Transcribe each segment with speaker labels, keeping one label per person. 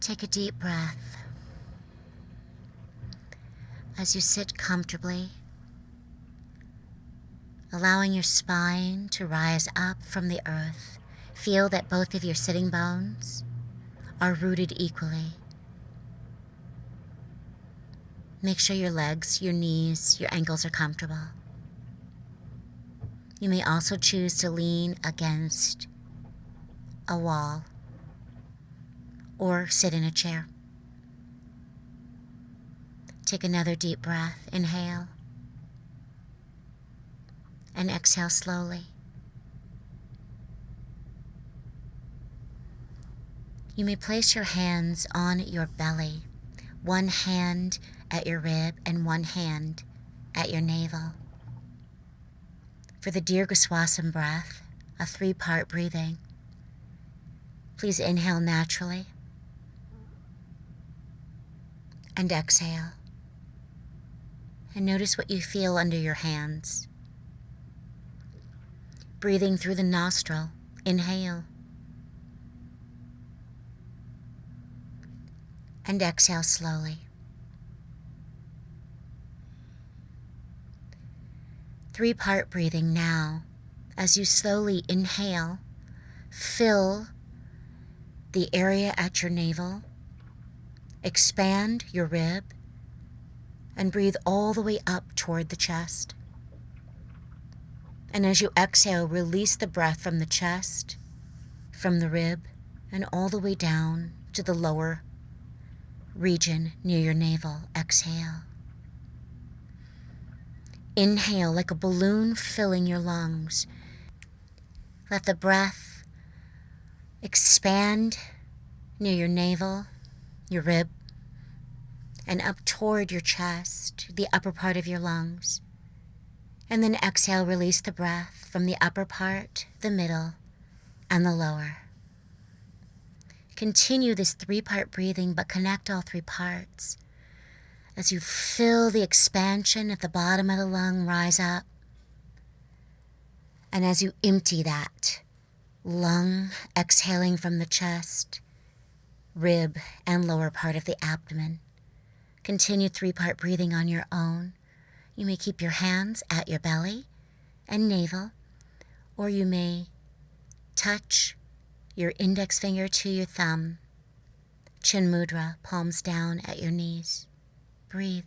Speaker 1: Take a deep breath. As you sit comfortably, allowing your spine to rise up from the earth, feel that both of your sitting bones are rooted equally. Make sure your legs, your knees, your ankles are comfortable. You may also choose to lean against a wall or sit in a chair. Take another deep breath. Inhale and exhale slowly. You may place your hands on your belly, one hand at your rib and one hand at your navel. For the Dirghaswasam breath, a 3-part breathing, please inhale naturally and exhale. And notice what you feel under your hands. Breathing through the nostril, inhale. And exhale slowly. 3-part breathing now. As you slowly inhale, fill the area at your navel, expand your rib, and breathe all the way up toward the chest. And as you exhale, release the breath from the chest, from the rib, and all the way down to the lower region near your navel. Exhale. Inhale like a balloon filling your lungs. Let the breath expand near your navel, your rib, and up toward your chest, the upper part of your lungs. And then exhale, release the breath from the upper part, the middle, and the lower. Continue this 3-part breathing, but connect all 3 parts. As you feel the expansion at the bottom of the lung rise up, and as you empty that lung, exhaling from the chest, rib, and lower part of the abdomen. Continue 3-part breathing on your own. You may keep your hands at your belly and navel, or you may touch your index finger to your thumb, chin mudra, palms down at your knees. Breathe.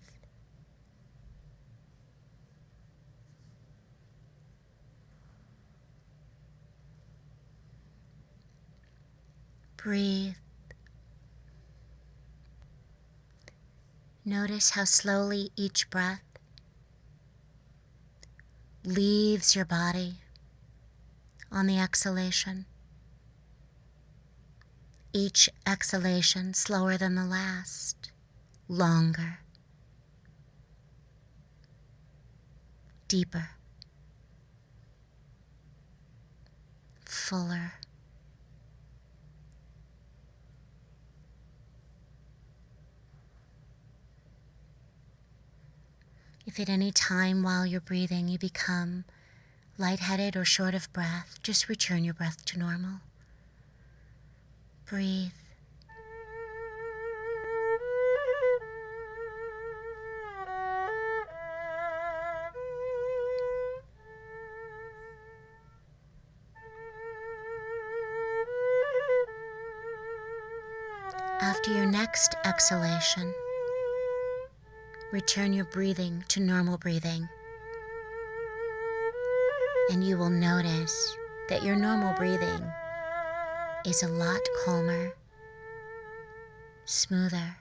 Speaker 1: Breathe. Notice how slowly each breath leaves your body on the exhalation. Each exhalation slower than the last, longer, deeper, fuller. If at any time while you're breathing you become lightheaded or short of breath, just return your breath to normal. Breathe. After your next exhalation, return your breathing to normal breathing. And you will notice that your normal breathing is a lot calmer, smoother,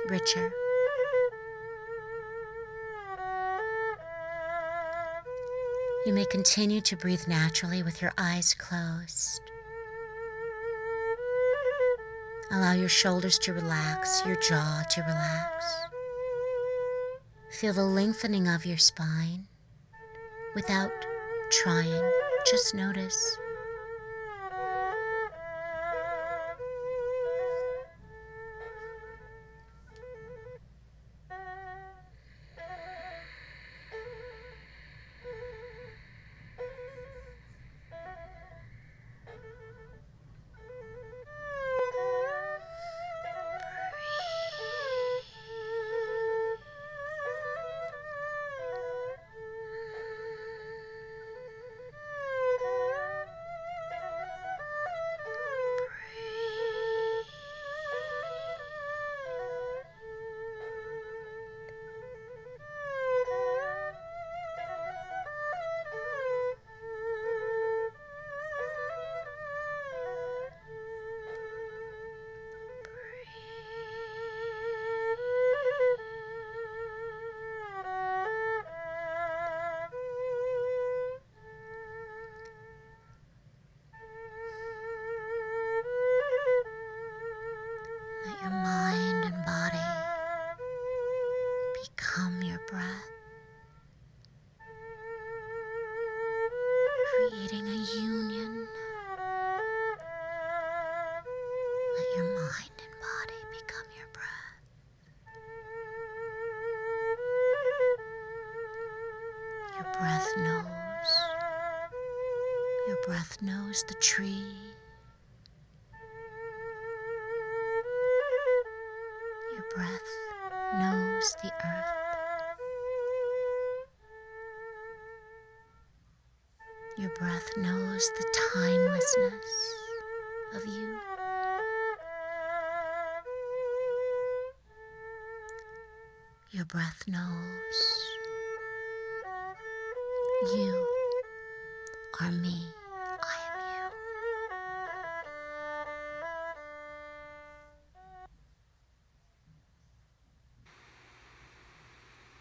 Speaker 1: richer. You may continue to breathe naturally with your eyes closed. Allow your shoulders to relax, your jaw to relax. Feel the lengthening of your spine without trying, just notice. become your breath, creating a union. Let your mind and body become your breath. Your breath knows the tree. Your breath knows the earth. Your breath knows the timelessness of you. Your breath knows you are me. I am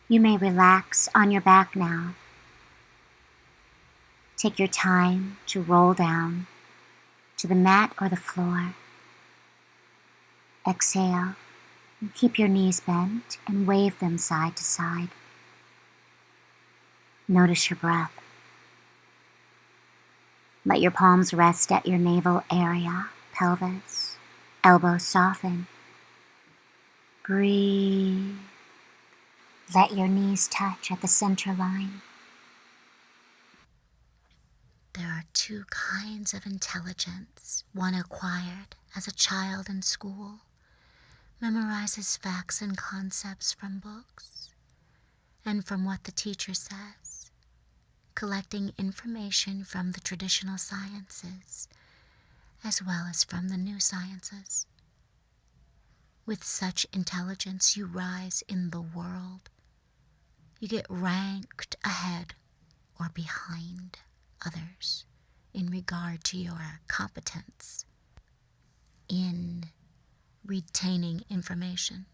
Speaker 1: you. You may relax on your back now. Take your time to roll down to the mat or the floor. Exhale and keep your knees bent and wave them side to side. Notice your breath. Let your palms rest at your navel area, pelvis, elbows soften. Breathe. Let your knees touch at the center line. There are two kinds of intelligence. One acquired as a child in school, memorizes facts and concepts from books and from what the teacher says, collecting information from the traditional sciences as well as from the new sciences. With such intelligence, you rise in the world. You get ranked ahead or behind others in regard to your competence in retaining information.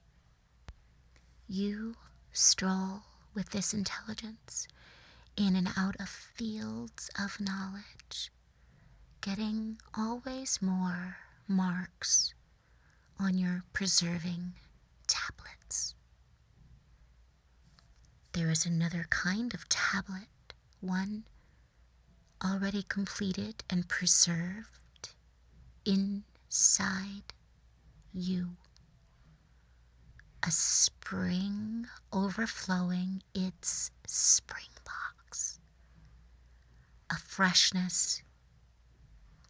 Speaker 1: You stroll with this intelligence in and out of fields of knowledge, getting always more marks on your preserving tablets. There is another kind of tablet, one already completed and preserved inside you. A spring overflowing its spring box. A freshness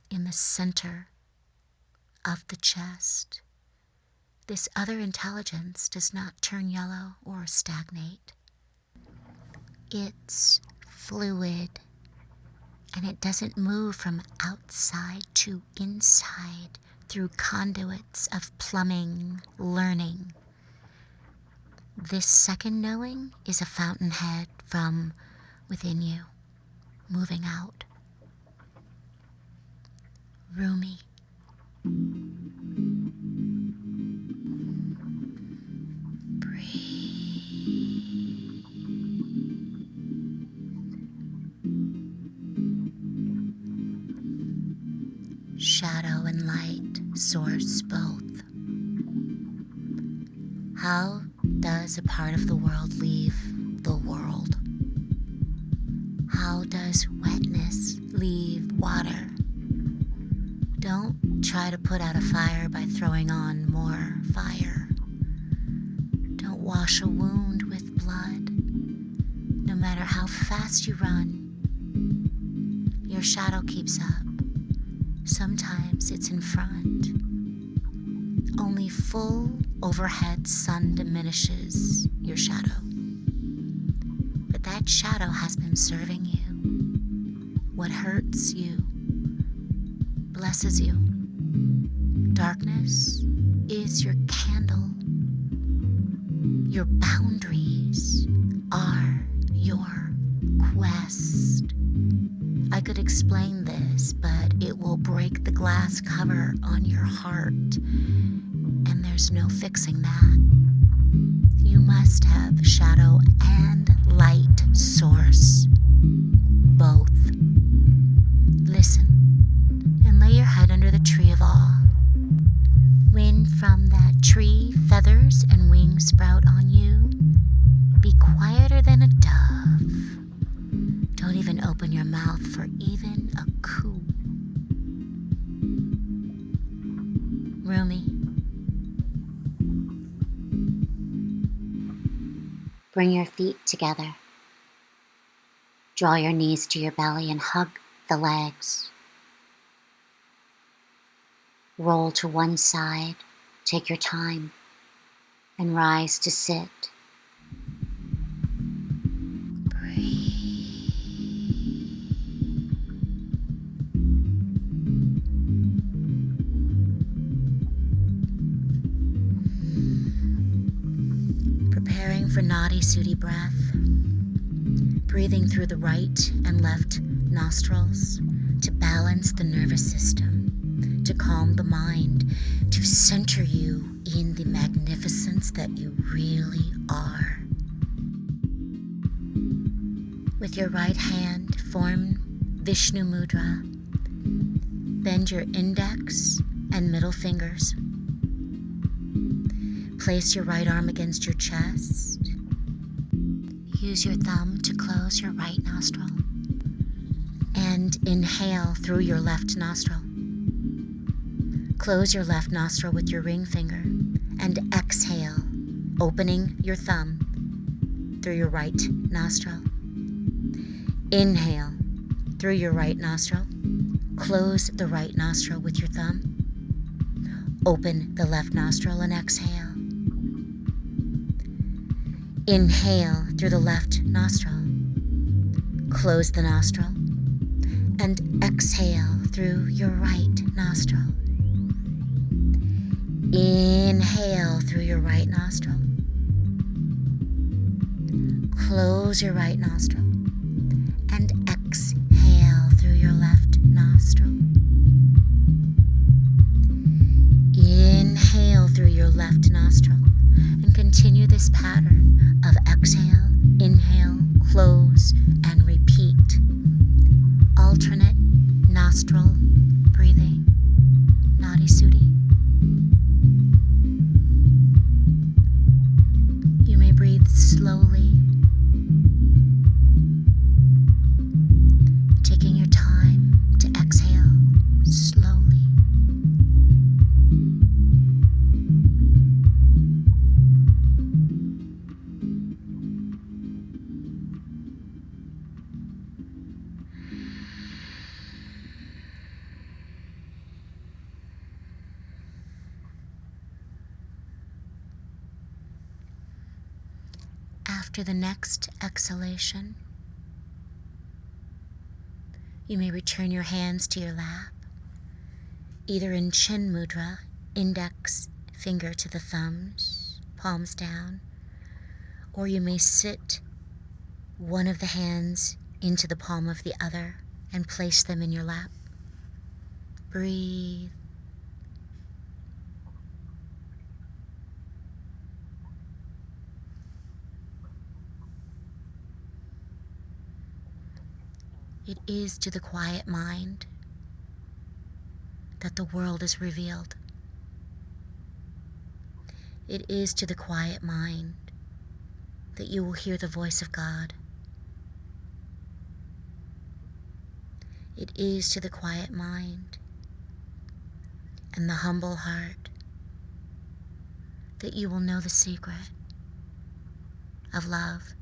Speaker 1: in the center of the chest. This other intelligence does not turn yellow or stagnate. It's fluid, and it doesn't move from outside to inside through conduits of plumbing, learning. This second knowing is a fountainhead from within you, moving out. Rumi. Shadow and light source both. How does a part of the world leave the world? How does wetness leave water? Don't try to put out a fire by throwing on more fire. Don't wash a wound with blood. No matter how fast you run, your shadow keeps up. Sometimes it's in front. Only full overhead sun diminishes your shadow. But that shadow has been serving you. What hurts you blesses you. Darkness is your candle. Your boundaries are your quest. I could explain this, but it will break the glass cover on your heart, and there's no fixing that. You must have shadow and light source, both. Listen and lay your head under the tree of awe. When from that tree feathers and wings sprout on you, even open your mouth for even a coo. Rumi. Bring your feet together. Draw your knees to your belly and hug the legs. Roll to one side, take your time, and rise to sit. Preparing for Nadi Sudhi breath, breathing through the right and left nostrils to balance the nervous system, to calm the mind, to center you in the magnificence that you really are. With your right hand, form Vishnu Mudra. Bend your index and middle fingers. Place your right arm against your chest. Use your thumb to close your right nostril. And inhale through your left nostril. Close your left nostril with your ring finger and exhale, opening your thumb through your right nostril. Inhale through your right nostril. Close the right nostril with your thumb. Open the left nostril and exhale. Inhale through the left nostril. Close the nostril and exhale through your right nostril. Inhale through your right nostril. Close your right nostril and exhale through your left nostril. Inhale through your left nostril and continue this pattern of exhale, inhale, close, and repeat. Alternate nostril breathing. Nadi Sudhi. You may breathe slowly, taking your time to exhale slowly. After the next exhalation, you may return your hands to your lap, either in chin mudra, index finger to the thumbs, palms down, or you may sit one of the hands into the palm of the other and place them in your lap. Breathe. It is to the quiet mind that the world is revealed. It is to the quiet mind that you will hear the voice of God. It is to the quiet mind and the humble heart that you will know the secret of love.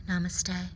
Speaker 1: Namaste.